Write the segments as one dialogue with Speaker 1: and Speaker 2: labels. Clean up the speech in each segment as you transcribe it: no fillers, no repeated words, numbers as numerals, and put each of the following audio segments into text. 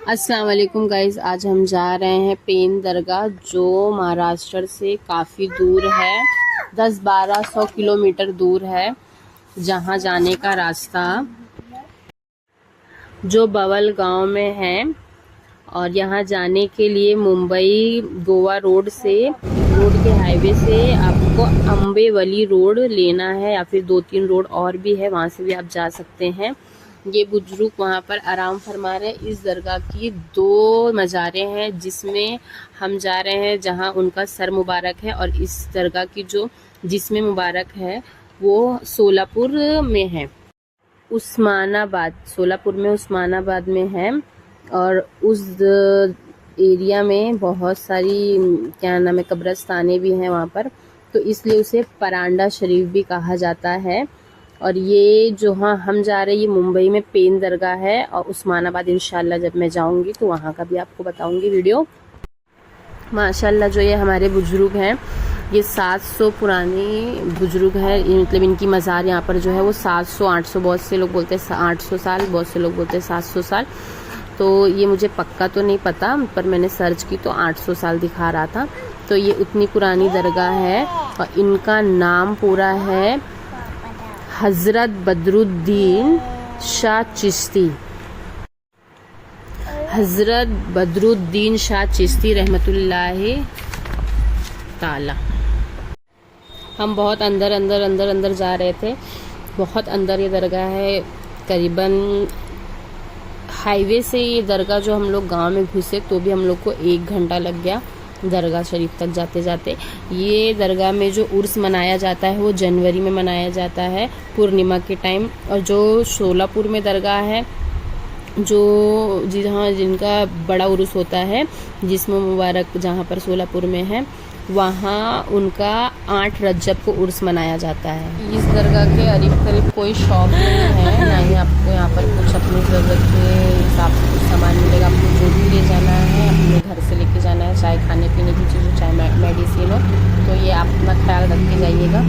Speaker 1: अस्सलाम वालेकुम गाइज़। आज हम जा रहे हैं पेन दरगाह, जो महाराष्ट्र से काफ़ी दूर है। 10-1200 किलोमीटर दूर है। जहाँ जाने का रास्ता जो बवल गांव में है, और यहाँ जाने के लिए मुंबई गोवा रोड के हाईवे से आपको अम्बेवली रोड लेना है, या फिर 2-3 रोड और भी है, वहाँ से भी आप जा सकते हैं। ये बुजुर्ग वहाँ पर आराम फरमा रहे हैं। इस दरगाह की 2 मज़ारें हैं, जिसमें हम जा रहे हैं जहाँ उनका सर मुबारक है, और इस दरगाह की जो जिस्म मुबारक है वो सोलापुर में है, उस्मानाबाद में है। और उस एरिया में बहुत सारी क्या नाम है कब्रस्तानें भी हैं वहाँ पर, तो इसलिए उसे परांडा शरीफ भी कहा जाता है। और ये जो हम जा रहे हैं ये मुंबई में पेन दरगाह है, और उस्मानाबाद इंशाल्लाह जब मैं जाऊंगी तो वहाँ का भी आपको बताऊंगी वीडियो। माशाल्लाह जो ये हमारे बुजुर्ग हैं, ये 700 पुराने बुजुर्ग है। मतलब इनकी मज़ार यहाँ पर जो है वो 700-800, बहुत से लोग बोलते हैं 800 साल, बहुत से लोग बोलते हैं 700 साल। तो ये मुझे पक्का तो नहीं पता, पर मैंने सर्च की तो 800 साल दिखा रहा था। तो ये उतनी पुरानी दरगाह है, और इनका नाम पूरा है हज़रत बदरुद्दीन शाह चिश्ती। हज़रत बदरुद्दीन शाह चिश्ती रहमतुल्लाहि ताला। हम बहुत अंदर जा रहे थे, बहुत अंदर ये दरगाह है। करीबन हाईवे से ये दरगाह जो हम लोग गांव में घुसे तो भी हम लोग को 1 घंटा लग गया दरगाह शरीफ तक जाते जाते। ये दरगाह में जो उर्स मनाया जाता है वो जनवरी में मनाया जाता है, पूर्णिमा के टाइम। और जो सोलापुर में दरगाह है, जो जहाँ जिनका बड़ा उर्स होता है, जिस्म मुबारक जहाँ पर सोलापुर में है, वहाँ उनका 8 रजब को उर्स मनाया जाता है। इस दरगाह के करीब कोई शॉप नहीं है, ना ही आपको यहाँ पर कुछ अपनी ज़रूरत के हिसाब से कुछ सामान मिलेगा। आपको जो भी ले जाना है अपने घर से लेके जाना है, चाहे खाने पीने की चीज़ हो, चाहे मेडिसिन हो, तो ये आप अपना ख्याल रख के जाइएगा।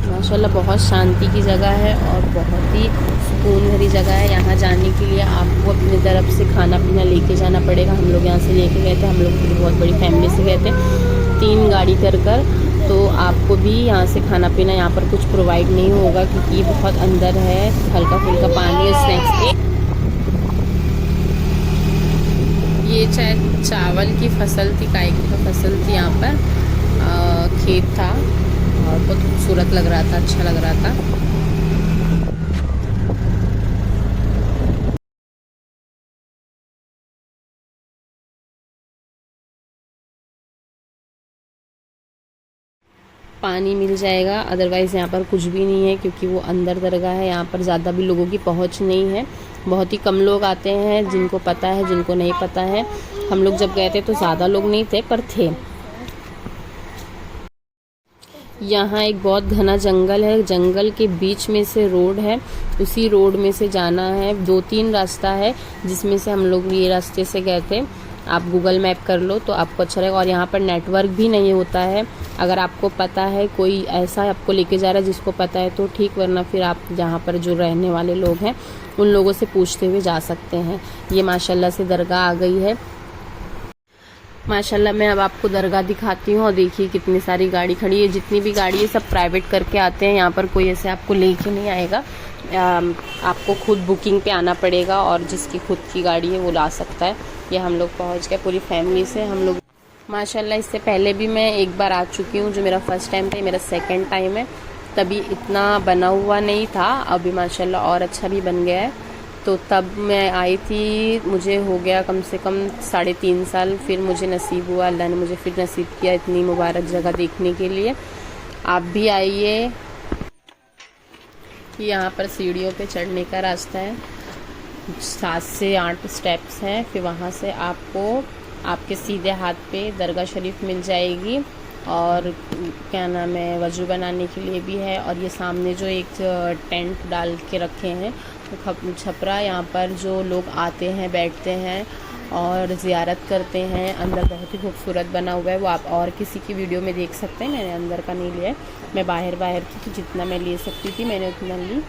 Speaker 1: माशाल्लाह बहुत शांति की जगह है और बहुत ही सुकून भरी जगह है। यहाँ जाने के लिए आपको अपनी तरफ से खाना पीना लेके जाना पड़ेगा। हम लोग यहाँ से लेके गए थे, हम लोग पूरी बहुत बड़ी फैमिली से गए थे, 3 गाड़ी कर तो आपको भी यहाँ से खाना पीना यहाँ पर कुछ प्रोवाइड नहीं होगा, क्योंकि ये बहुत अंदर है। हल्का फुल्का पानी और स्नैक्स। ये चाहे चावल की फसल थी, काय की फसल थी, यहाँ पर खेत था, और बहुत खूबसूरत लग रहा था, अच्छा लग रहा था। पानी मिल जाएगा, अदरवाइज़ यहाँ पर कुछ भी नहीं है, क्योंकि वो अंदर दरगाह है। यहाँ पर ज़्यादा भी लोगों की पहुँच नहीं है, बहुत ही कम लोग आते हैं, जिनको पता है, जिनको नहीं पता है। हम लोग जब गए थे तो ज़्यादा लोग नहीं थे, पर थे। यहाँ एक बहुत घना जंगल है, जंगल के बीच में से रोड है, उसी रोड में से जाना है। 2-3 रास्ता है, जिसमें से हम लोग ये रास्ते से गए थे। आप गूगल मैप कर लो तो आपको अच्छा रहेगा। और यहाँ पर नेटवर्क भी नहीं होता है। अगर आपको पता है, कोई ऐसा आपको लेके जा रहा है जिसको पता है तो ठीक, वरना फिर आप जहाँ पर जो रहने वाले लोग हैं उन लोगों से पूछते हुए जा सकते हैं। ये माशाल्लाह से दरगाह आ गई है। माशाल्लाह मैं अब आपको दरगाह दिखाती हूँ, और देखिए कितनी सारी गाड़ी खड़ी है। जितनी भी गाड़ी है सब प्राइवेट करके आते हैं, यहाँ पर कोई ऐसे आपको लेके नहीं आएगा। आपको खुद बुकिंग पे आना पड़ेगा, और जिसकी खुद की गाड़ी है वो ला सकता है। ये हम लोग पहुँच गए पूरी फैमिली से। हम लोग माशाल्लाह इससे पहले भी मैं एक बार आ चुकी हूँ, जो मेरा फर्स्ट टाइम था, ये मेरा सेकेंड टाइम है। तभी इतना बना हुआ नहीं था, अभी माशाल्लाह और अच्छा भी बन गया है। तो तब मैं आई थी, मुझे हो गया कम से कम 3.5 साल, फिर मुझे नसीब हुआ, अल्लाह ने मुझे फिर नसीब किया इतनी मुबारक जगह देखने के लिए। आप भी आइए। यहाँ पर सीढ़ियों पे चढ़ने का रास्ता है, 7 से 8 स्टेप्स हैं। फिर वहाँ से आपको आपके सीधे हाथ पे दरगाह शरीफ मिल जाएगी, और क्या नाम है वज़ू बनाने के लिए भी है। और ये सामने जो एक टेंट डाल के रखे हैं, छपरा, यहाँ पर जो लोग आते हैं, बैठते हैं और ज़ियारत करते हैं। अंदर बहुत ही खूबसूरत बना हुआ है, वो आप और किसी की वीडियो में देख सकते हैं। मैंने अंदर का नहीं लिया है, मैं बाहर की, तो जितना मैं ले सकती थी मैंने उतना ली।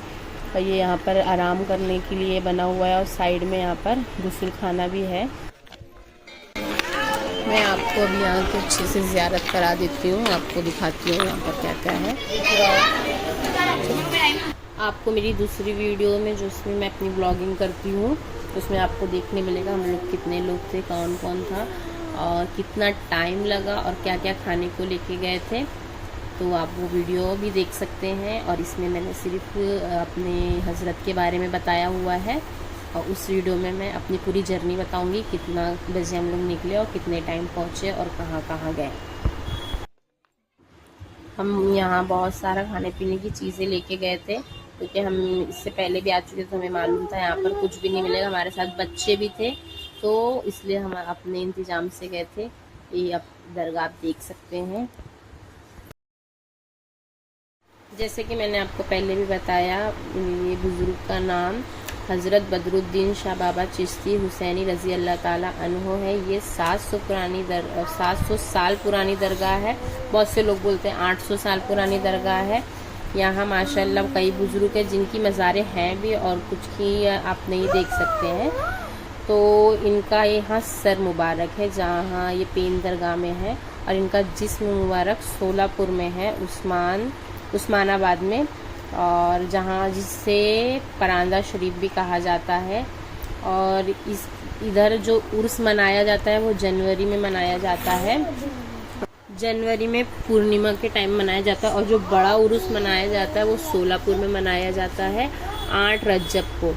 Speaker 1: और ये यहाँ पर आराम करने के लिए बना हुआ है और साइड में यहाँ पर गुस्ल खाना भी है। मैं आपको अभी यहाँ की अच्छे से ज़ियारत करा देती हूँ, आपको दिखाती हूँ यहाँ पर क्या क्या है। आपको मेरी दूसरी वीडियो में जो उसमें मैं अपनी ब्लॉगिंग करती हूँ उसमें आपको देखने मिलेगा हम लोग कितने लोग थे, कौन कौन था और कितना टाइम लगा और क्या क्या खाने को लेके गए थे, तो आप वो वीडियो भी देख सकते हैं। और इसमें मैंने सिर्फ अपने हज़रत के बारे में बताया हुआ है और उस वीडियो में मैं अपनी पूरी जर्नी बताऊंगी, कितना बजे हम लोग निकले और कितने टाइम पहुँचे और कहाँ कहाँ गए। हम यहाँ बहुत सारा खाने पीने की चीज़ें लेके गए थे क्योंकि हम इससे पहले भी आ चुके थे, तो हमें मालूम था यहाँ पर कुछ भी नहीं मिलेगा। हमारे साथ बच्चे भी थे तो इसलिए हम अपने इंतज़ाम से गए थे। ये आप दरगाह आप देख सकते हैं। जैसे कि मैंने आपको पहले भी बताया, ये बुज़ुर्ग का नाम हज़रत बदरुद्दीन शाह बाबा चिश्ती हुसैनी रज़ी अल्लाह ताला अन्हो है। ये 700 साल पुरानी दरगाह है। बहुत से लोग बोलते हैं 800 साल पुरानी दरगाह है। यहाँ माशाल्लाह कई बुज़ुर्ग हैं जिनकी मज़ारें हैं भी और कुछ की आप नहीं देख सकते हैं। तो इनका यहाँ सर मुबारक है जहाँ ये पेन दरगाह में है और इनका जिस्म मुबारक सोलापुर में है, उस्मानाबाद में, और जहाँ जिसे परांदा शरीफ भी कहा जाता है। और इधर जो उर्स मनाया जाता है वो जनवरी में मनाया जाता है, जनवरी में पूर्णिमा के टाइम मनाया जाता है। और जो बड़ा उर्स मनाया जाता है वो सोलापुर में मनाया जाता है 8 रजब को।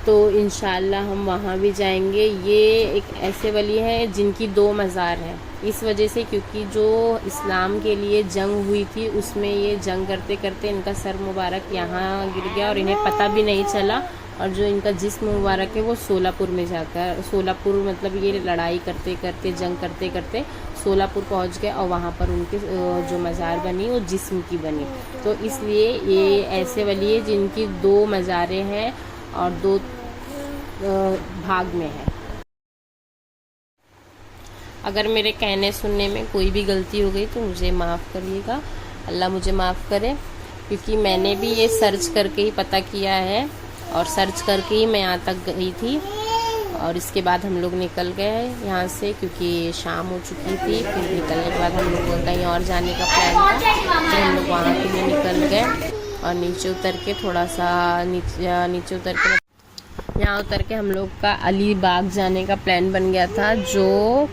Speaker 1: तो इंशाल्लाह हम वहाँ भी जाएंगे। ये एक ऐसे वली है जिनकी 2 मज़ार हैं, इस वजह से क्योंकि जो इस्लाम के लिए जंग हुई थी उसमें ये जंग करते करते इनका सर मुबारक यहाँ गिर गया और इन्हें पता भी नहीं चला। और जो इनका जिस्म मुबारक है वो सोलापुर में जाकर, सोलापुर मतलब ये लड़ाई करते करते जंग करते करते सोलापुर पहुँच गए और वहाँ पर उनके जो मज़ार बनी वो जिस्म की बनी। तो इसलिए ये ऐसे वली है जिनकी 2 मज़ारें हैं और 2 भाग में है। अगर मेरे कहने सुनने में कोई भी गलती हो गई तो मुझे माफ़ करिएगा, अल्लाह मुझे माफ़ करे, क्योंकि मैंने भी ये सर्च करके ही पता किया है और सर्च करके ही मैं यहाँ तक गई थी। और इसके बाद हम लोग निकल गए यहाँ से क्योंकि शाम हो चुकी थी। फिर निकलने के बाद हम लोग को कहीं और जाने का प्लान था तो हम लोग वहाँ के लिए निकल गए और नीचे उतर के थोड़ा सा नीचे उतर के यहाँ उतर के हम लोग का अलीबाग जाने का प्लान बन गया था, जो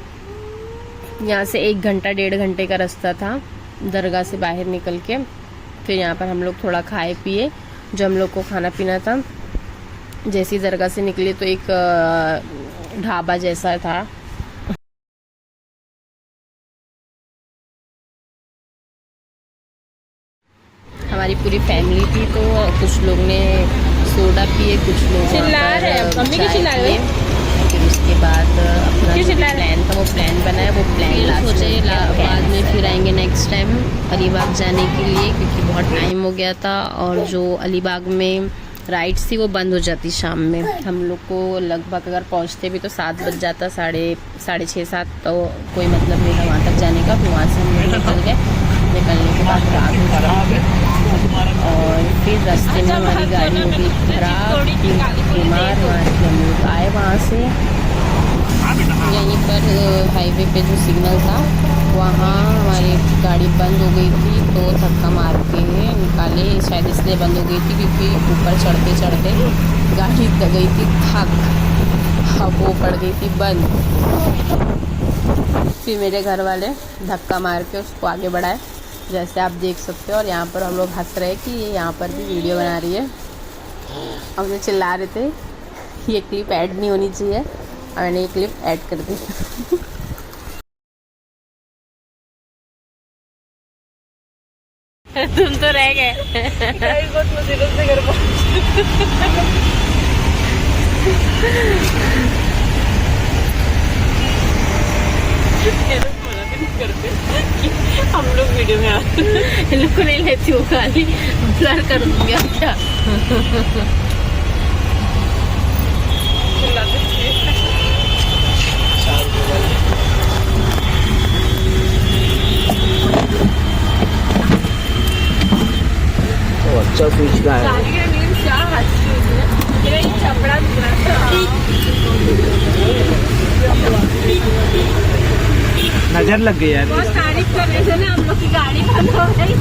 Speaker 1: यहाँ से 1 घंटा 1.5 घंटे का रास्ता था दरगाह से बाहर निकल के। फिर यहाँ पर हम लोग थोड़ा खाए पिए जो हम लोग को खाना पीना था। जैसी दरगाह से निकले तो एक ढाबा जैसा था, हमारी पूरी फैमिली थी। तो कुछ लोग ने सोडा पिए, कुछ लोग चाय पिए। फिर उसके बाद अपना जो प्लान था वो प्लान बनाया, वो प्लान सोचे बाद में फिर आएंगे नेक्स्ट टाइम अलीबाग जाने के लिए, क्योंकि बहुत टाइम हो गया था। और जो अलीबाग में राइड्स थी वो बंद हो जाती शाम में। हम लोग को लगभग अगर पहुंचते भी तो 7 बज जाता, 6:30-7, तो कोई मतलब नहीं था वहाँ तक जाने का। फिर वहाँ से हम लोग निकल गए। निकलने के बाद रात हो चुकी और फिर रास्ते में हमारी गाड़ी हो गई खराब, बीमार। हम लोग आए वहाँ से, यहीं पर हाईवे पे जो सिग्नल था वहाँ हमारी गाड़ी बंद हो गई थी, तो धक्का मार के निकाले। शायद इसलिए बंद हो गई थी क्योंकि ऊपर चढ़ते चढ़ते गाड़ी गई थी थक, अब वो पड़ गई थी बंद। फिर मेरे घर वाले धक्का मार के उसको आगे बढ़ाए, जैसे आप देख सकते हो। और यहाँ पर हम लोग हंस रहे कि ये यहाँ पर भी वीडियो बना रही है। हम लोग चिल्ला रहे थे ये क्लिप ऐड नहीं होनी चाहिए और मैंने ये क्लिप ऐड कर दी। तुम तो रह गए। बहुत मुसीबत से घर करते हम लोग वीडियो में इन लोग को नहीं लेती हो, खाली ब्लर कर दूंगा क्या।
Speaker 2: अच्छा स्विच का है।
Speaker 1: कपड़ा दिख रहा था।
Speaker 2: नजर लग गई यार।
Speaker 1: बहुत तारीफ कर रहे थे ना हम लोग की गाड़ी बंद हो गई।